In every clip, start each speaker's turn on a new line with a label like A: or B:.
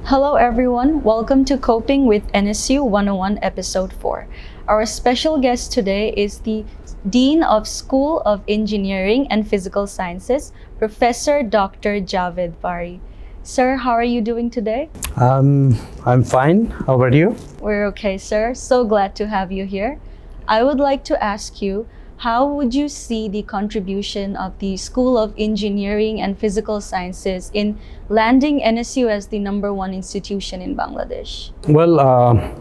A: Hello everyone, welcome to Coping with NSU 101 Episode 4. Our special guest today is the Dean of School of Engineering and Physical Sciences, Professor Dr. Javed Bari. Sir, how are you doing today?
B: I'm fine. How about you?
A: We're okay, sir. So glad to have you here. I would like to ask you, how would you see the contribution of the School of Engineering and Physical Sciences in landing NSU as the #1 institution in Bangladesh?
B: Well,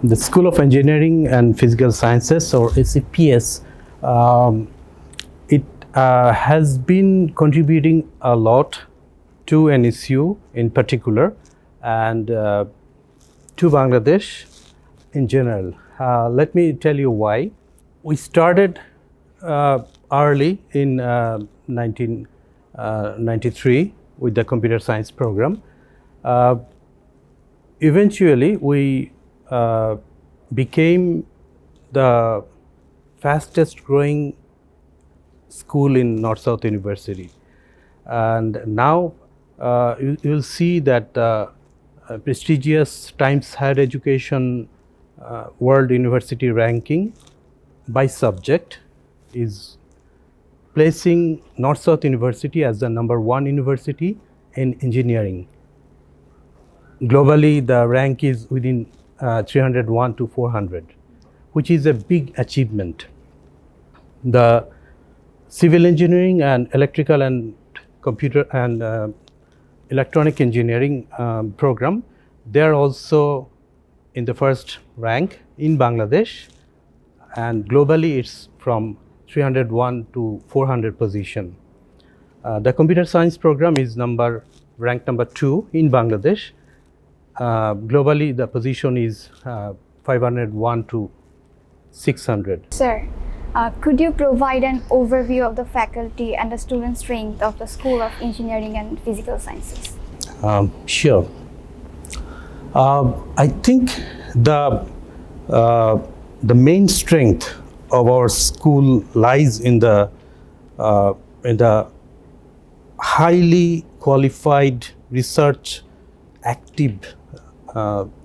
B: the School of Engineering and Physical Sciences, or SEPS, it has been contributing a lot to NSU in particular and to Bangladesh in general. Let me tell you why. We started early in 1993 with the computer science program. Eventually, we became the fastest growing school in North-South University. And now you'll see that prestigious Times Higher Education World University ranking by subject is placing North-South University as the #1 university in engineering. Globally, the rank is within 301 to 400, which is a big achievement. The civil engineering and electrical and computer and electronic engineering program, they are also in the first rank in Bangladesh, and globally it's from 301 to 400 position. The computer science program is ranked number 2 in Bangladesh. Globally, the position is 501 to 600.
C: Sir, could you provide an overview of the faculty and the student strength of the School of Engineering and Physical Sciences?
B: Sure. I think the main strength of our school lies in the highly qualified, research active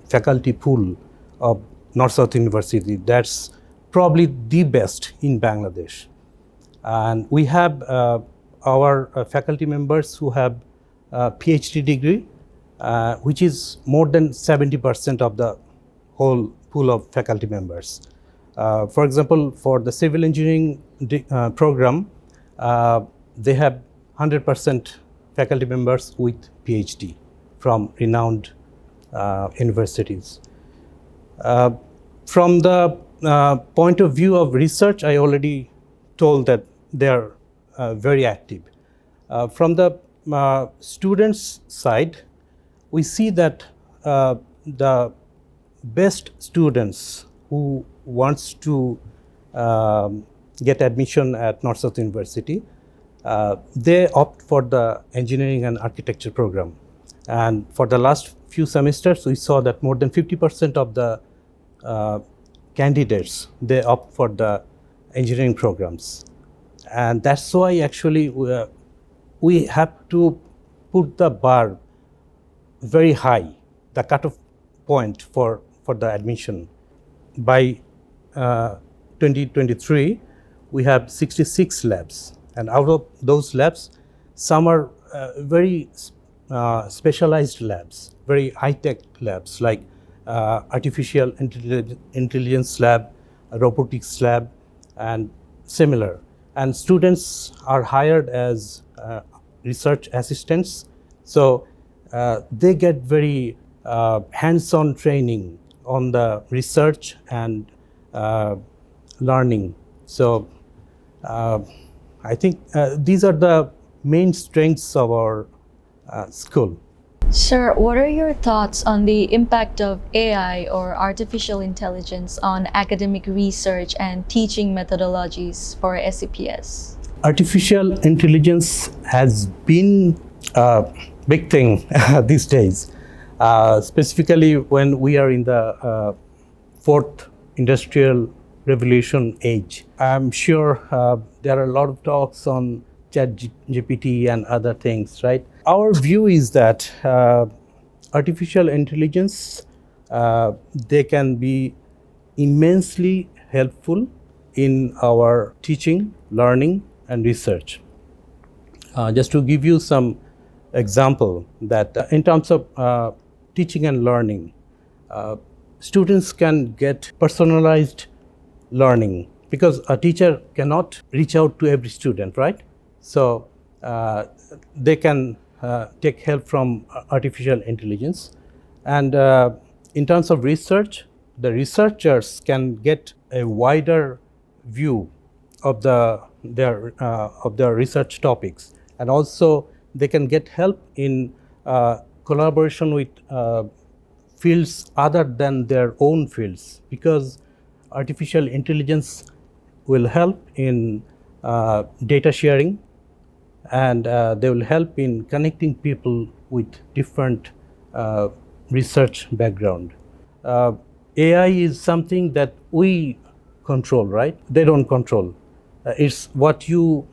B: faculty pool of North-South University. That's probably the best in Bangladesh. And we have our faculty members who have a PhD degree, which is more than 70% of the whole pool of faculty members. For example, for the civil engineering program, they have 100% faculty members with PhD from renowned universities. From the point of view of research, I already told that they are very active. From the students' side, we see that the best students who wants to get admission at North-South University, they opt for the engineering and architecture program. And for the last few semesters, we saw that more than 50% of the candidates, they opt for the engineering programs. And that's why actually we have to put the bar very high, the cutoff point for the admission. By 2023, we have 66 labs, and out of those labs, some are very specialized labs, very high-tech labs like artificial intelligence lab, robotics lab, and similar. And students are hired as research assistants, so they get very hands-on training on the research and learning. So I think these are the main strengths of our school.
A: Sir, what are your thoughts on the impact of AI or artificial intelligence on academic research and teaching methodologies for SEPS?
B: Artificial intelligence has been a big thing these days, specifically when we are in the fourth industrial revolution age. I'm sure there are a lot of talks on ChatGPT and other things, right? Our view is that artificial intelligence, they can be immensely helpful in our teaching, learning, and research. Just to give you some example, that in terms of teaching and learning, students can get personalized learning because a teacher cannot reach out to every student, right? So they can take help from artificial intelligence. And in terms of research, the researchers can get a wider view of their research topics, and also they can get help in collaboration with fields other than their own fields, because artificial intelligence will help in data sharing, and they will help in connecting people with different research background. AI is something that we control, right? They don't control. It's what you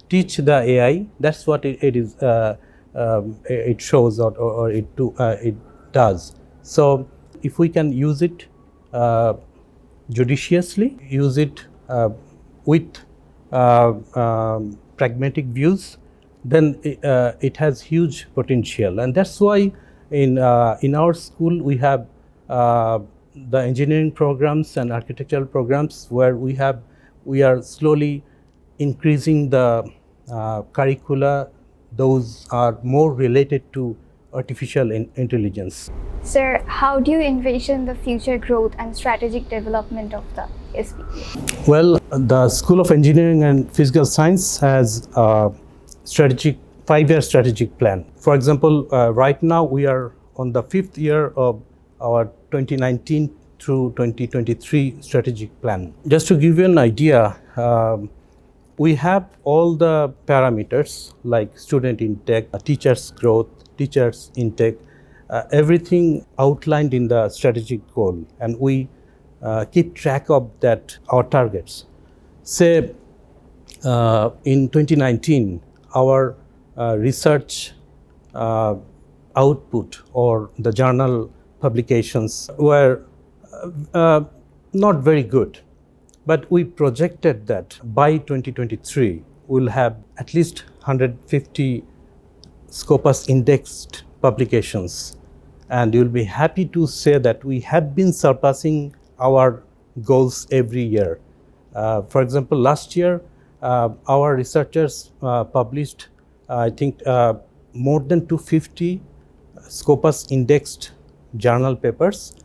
B: teach the AI, that's what it is. It shows or it does. So if we can use it judiciously, use it with pragmatic views, then it has huge potential. And that's why in our school we have the engineering programs and architectural programs where we are slowly increasing the curricula. Those are more related to artificial intelligence.
C: Sir, how do you envision the future growth and strategic development of the SPPS?
B: Well, the School of Engineering and Physical Science has a five-year strategic plan. For example, right now we are on the 5th year of our 2019 through 2023 strategic plan. Just to give you an idea, we have all the parameters like student intake, teachers growth, teachers intake, everything outlined in the strategic goal, and we keep track of that, our targets. Say in 2019, our research output or the journal publications were not very good. But we projected that by 2023, we'll have at least 150 Scopus indexed publications. And you'll be happy to say that we have been surpassing our goals every year. For example, last year, our researchers published, I think, more than 250 Scopus indexed journal papers.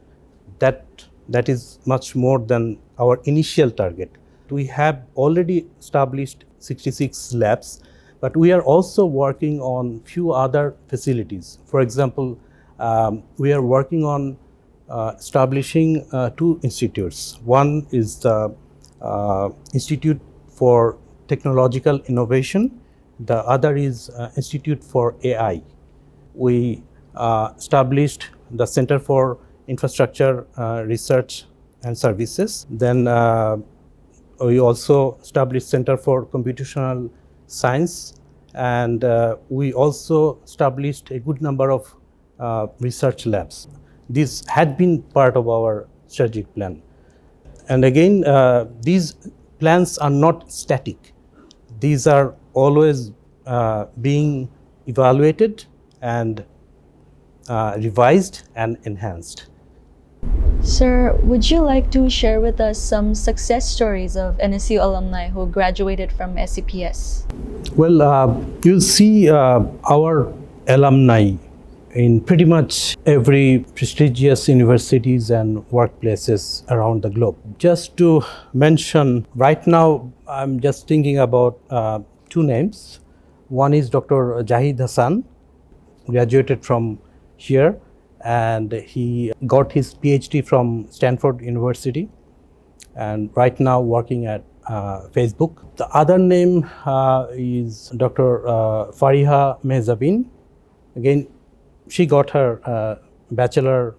B: That is much more than our initial target. We have already established 66 labs, but we are also working on few other facilities. For example, we are working on establishing two institutes. One is the Institute for Technological Innovation. The other is Institute for AI. We established the Center for Infrastructure Research and Services. Then we also established Center for Computational Science, and we also established a good number of research labs. These had been part of our strategic plan. And again, these plans are not static. These are always being evaluated and revised and enhanced.
A: Sir, would you like to share with us some success stories of NSU alumni who graduated from SEPS?
B: Well, you'll see our alumni in pretty much every prestigious universities and workplaces around the globe. Just to mention, right now I'm just thinking about two names. One is Dr. Javed Hassan, graduated from here, and he got his PhD from Stanford University, and right now working at Facebook. The other name is Dr. Fariha Mehzabin. Again, she got her bachelor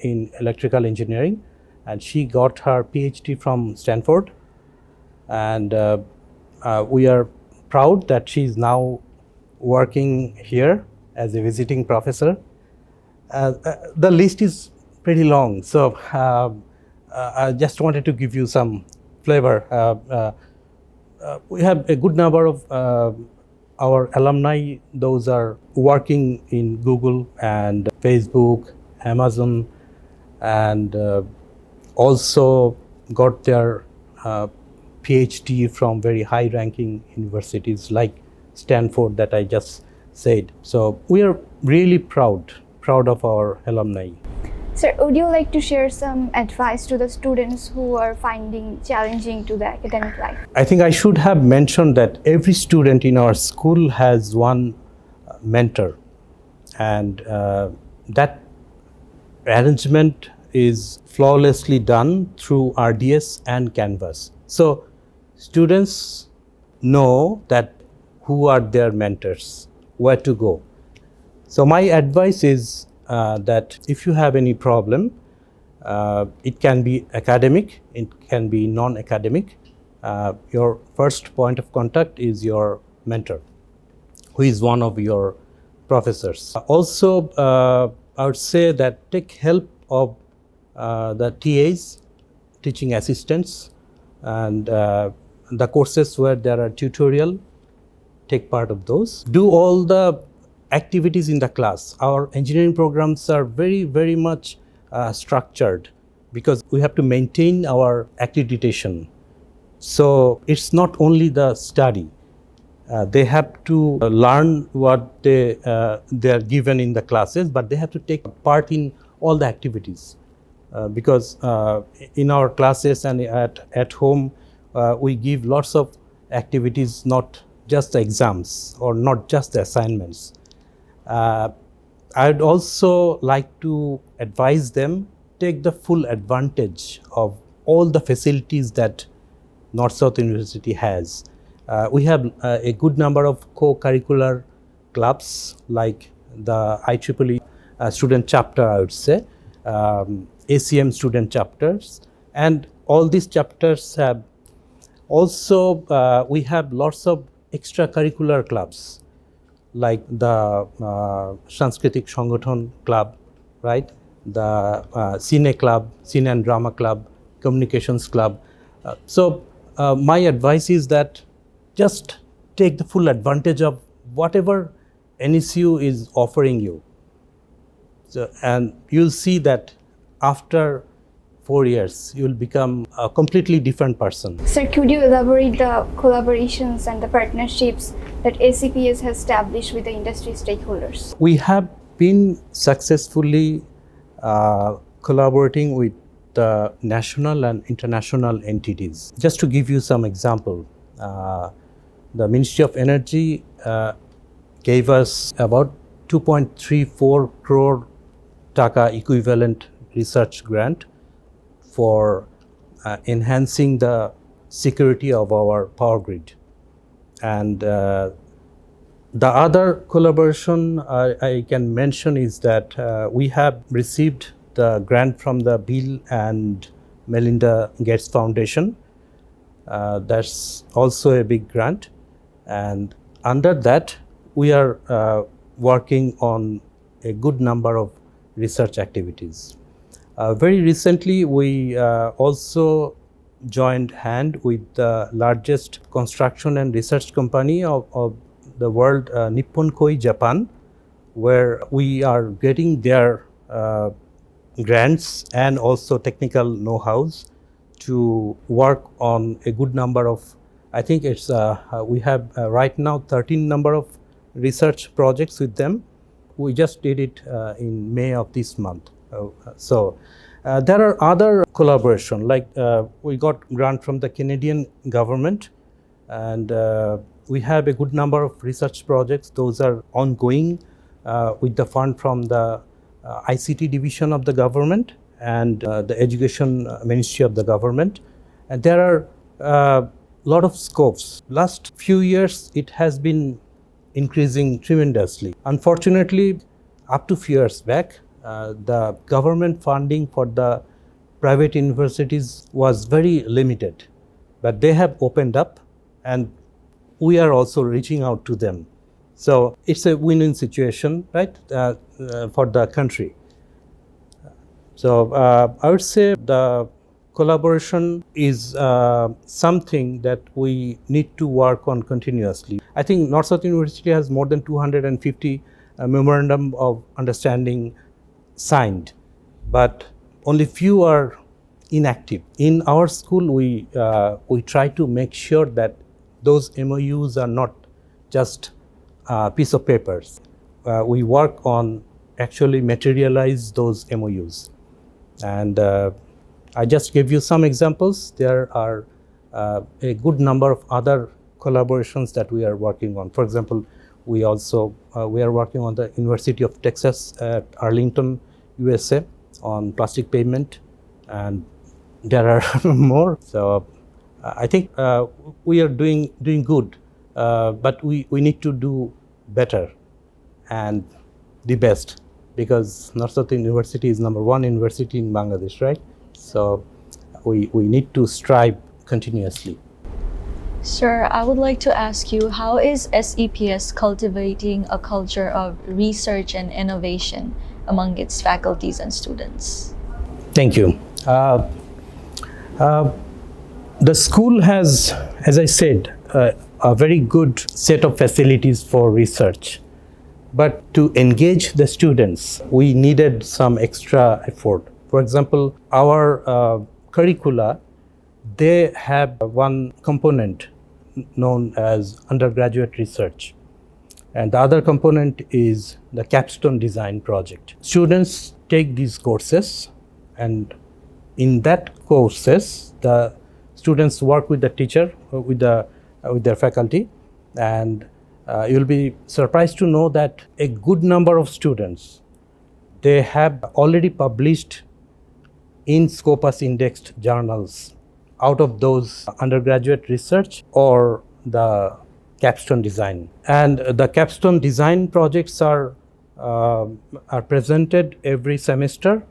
B: in electrical engineering, and she got her PhD from Stanford. And we are proud that she is now working here as a visiting professor. The list is pretty long, so I just wanted to give you some flavor. We have a good number of our alumni. Those are working in Google and Facebook, Amazon, and also got their PhD from very high-ranking universities like Stanford that I just said. So we are really proud of our alumni.
C: Sir, would you like to share some advice to the students who are finding challenging to the academic life?
B: I think I should have mentioned that every student in our school has one mentor, and that arrangement is flawlessly done through RDS and Canvas. So students know that who are their mentors, where to go. So my advice is that if you have any problem, it can be academic, it can be non-academic. Your first point of contact is your mentor, who is one of your professors. Also, I would say that take help of the TAs, teaching assistants, and the courses where there are tutorial, take part of those. Do all the activities in the class. Our engineering programs are very much structured because we have to maintain our accreditation. So it's not only the study. They have to learn what they are given in the classes, but they have to take part in all the activities. Because in our classes and at home, we give lots of activities, not just the exams or not just the assignments. I'd also like to advise them take the full advantage of all the facilities that North-South University has. We have a good number of co-curricular clubs like the IEEE student chapter, I would say, ACM student chapters, and all these chapters have also, we have lots of extracurricular clubs like the Sanskritik Sangathon Club, right? The Cine Club, Cine and Drama Club, Communications Club. So my advice is that just take the full advantage of whatever NSU is offering you. So, and you'll see that after 4 years, you'll become a completely different person.
C: Sir, could you elaborate the collaborations and the partnerships that SEPS has established with the industry stakeholders?
B: We have been successfully collaborating with the national and international entities. Just to give you some example, the Ministry of Energy gave us about 2.34 crore taka equivalent research grant for enhancing the security of our power grid. And the other collaboration I can mention is that we have received the grant from the Bill and Melinda Gates Foundation. That's also a big grant. And under that, we are working on a good number of research activities. Very recently, we also joined hand with the largest construction and research company of the world, Nippon Koi Japan, where we are getting their grants and also technical know-hows to work on a good number of, I think it's, we have right now 13 number of research projects with them. We just did it in May of this month. So there are other collaboration, like we got grant from the Canadian government, and we have a good number of research projects. Those are ongoing with the fund from the ICT division of the government and the Education Ministry of the government. And there are a lot of scopes. Last few years, it has been increasing tremendously. Unfortunately, up to few years back, the government funding for the private universities was very limited, but they have opened up and we are also reaching out to them. So it's a win-win situation, right, for the country. So I would say the collaboration is something that we need to work on continuously. I think North-South University has more than 250 memorandum of understanding signed, but only few are inactive. In our school, we try to make sure that those MOUs are not just a piece of papers. We work on actually materialize those MOUs. And I just gave you some examples. There are a good number of other collaborations that we are working on. For example, we are working on the University of Texas at Arlington, USA, on plastic pavement, and there are more. So I think we are doing good, but we need to do better and the best, because North-South University is #1 university in Bangladesh, right? So we need to strive continuously.
A: Sir, I would like to ask you, how is SEPS cultivating a culture of research and innovation among its faculties and students?
B: Thank you. The school has, as I said, a very good set of facilities for research. But to engage the students, we needed some extra effort. For example, our curricula, they have one component known as undergraduate research. And the other component is the capstone design project. Students take these courses, and in that courses, the students work with the teacher, with their faculty, and you'll be surprised to know that a good number of students, they have already published in Scopus indexed journals out of those undergraduate research or the capstone design. And the capstone design projects are presented every semester,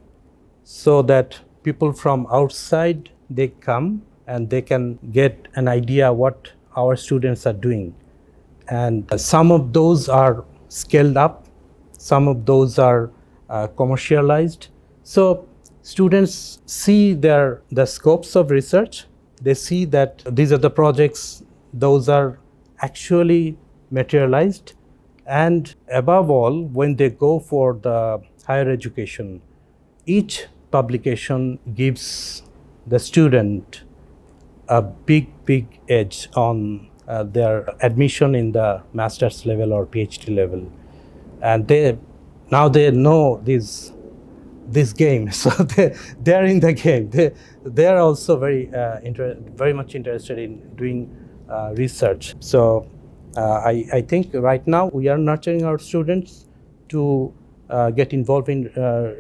B: so that people from outside, they come and they can get an idea what our students are doing. And some of those are scaled up, some of those are commercialized. So students see the scopes of research, they see that these are the projects, those are actually materialized. And above all, when they go for the higher education, each publication gives the student a big edge on their admission in the master's level or PhD level. And they know this game, so they're in the game. They are also very much interested in doing research. So I think right now we are nurturing our students to get involved in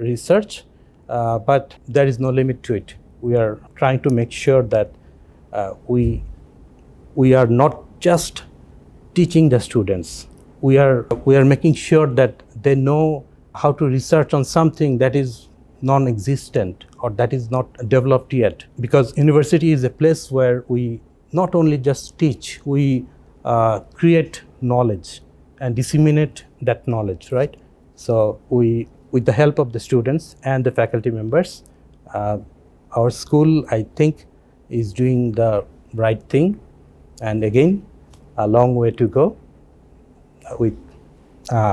B: research, but there is no limit to it. We are trying to make sure that we are not just teaching the students. We are making sure that they know how to research on something that is non-existent or that is not developed yet. Because university is a place where we not only just teach, we create knowledge and disseminate that knowledge, right? So we, with the help of the students and the faculty members, our school, I think, is doing the right thing. And again, a long way to go with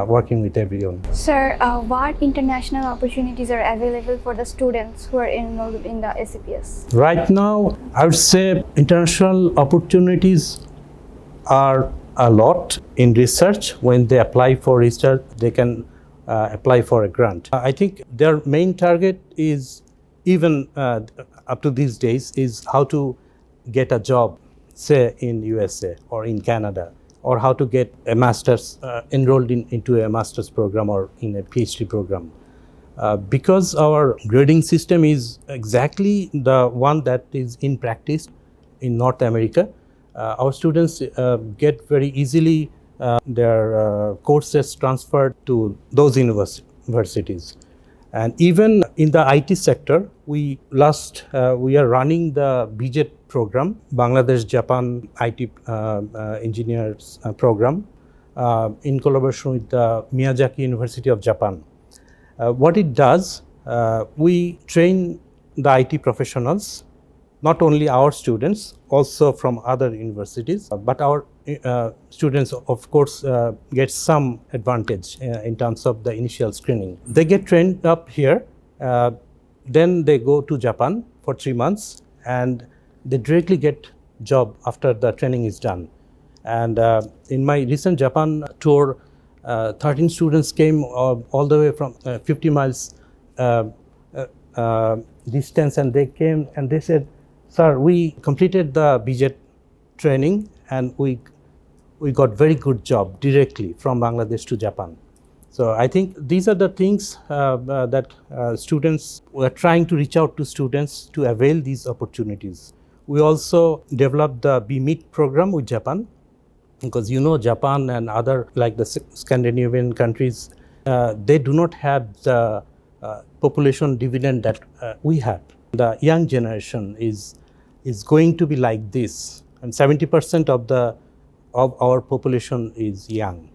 B: working with everyone.
C: Sir, what international opportunities are available for the students who are enrolled in the SEPS?
B: Right now, I would say international opportunities are a lot in research. When they apply for research, they can apply for a grant. I think their main target is, even up to these days, is how to get a job, say in USA or in Canada, or how to get a master's, enrolled into a master's program or in a PhD program. Because our grading system is exactly the one that is in practice in North America, our students get very easily their courses transferred to those universities. And even in the IT sector, we are running the BJET program, Bangladesh Japan IT Engineers program, in collaboration with the Miyazaki University of Japan. What it does, we train the IT professionals, not only our students, also from other universities, but our students, of course, get some advantage in terms of the initial screening. They get trained up here, then they go to Japan for 3 months, and they directly get job after the training is done. And in my recent Japan tour, 13 students came all the way from 50 miles distance, and they came and they said, "Sir, we completed the BJet training and we got very good job directly from Bangladesh to Japan." So I think these are the things that students were trying to reach out to students to avail these opportunities. We also developed the BMeet program with Japan, because you know Japan and other like the Scandinavian countries, they do not have the population dividend that we have. The young generation is going to be like this, and 70% of our population is young,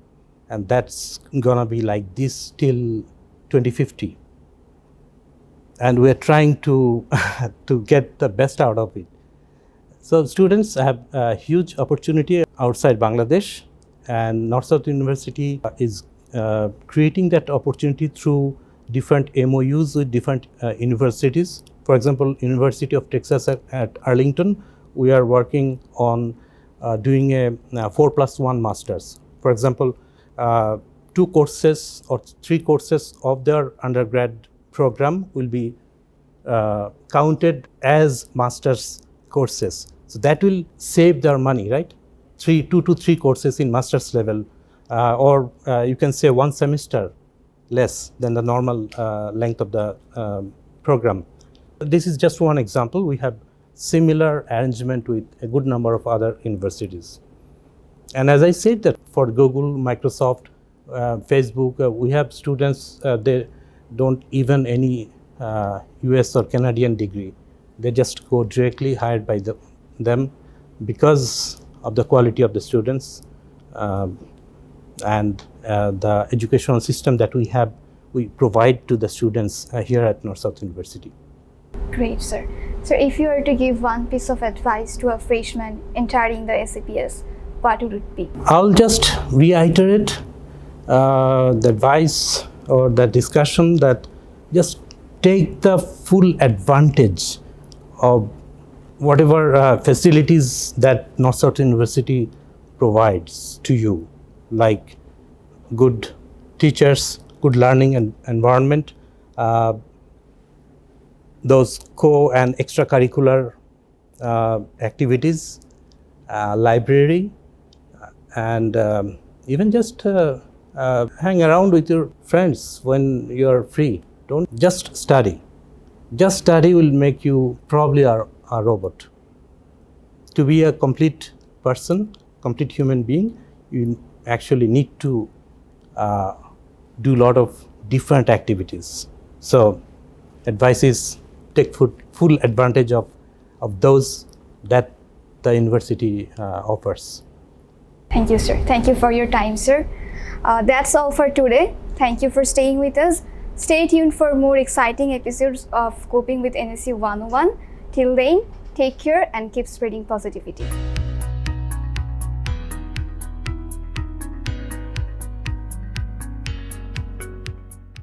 B: and that's gonna be like this till 2050. And we're trying to to get the best out of it. So students have a huge opportunity outside Bangladesh, and North-South University is creating that opportunity through different MOUs with different universities. For example, University of Texas at Arlington, we are working on doing a 4+1 masters. For example, 2 courses or 3 courses of their undergrad program will be counted as master's courses. So that will save their money, right? 2 to 3 courses in master's level, or you can say 1 semester less than the normal length of the program. This is just one example. We have similar arrangement with a good number of other universities. And as I said, that for Google, Microsoft, Facebook, we have students, they don't even any US or Canadian degree. They just go directly hired by them because of the quality of the students and the educational system that we provide to the students here at North-South University.
C: Great, sir. So if you were to give one piece of advice to a freshman entering the SEPS, what would it be?
B: I'll just reiterate the advice or the discussion that just take the full advantage of whatever facilities that North-South University provides to you, like good teachers, good learning environment, those co and extracurricular activities, library, and even just hang around with your friends when you're free. Don't just study. Just study will make you probably a robot. To be a complete person, complete human being, you actually need to do a lot of different activities. So advice is take full advantage of those that the university offers.
C: Thank you, sir. Thank you for your time, sir. That's all for today. Thank you for staying with us. Stay tuned for more exciting episodes of Coping with NSU 101. Till then, take care and keep spreading positivity.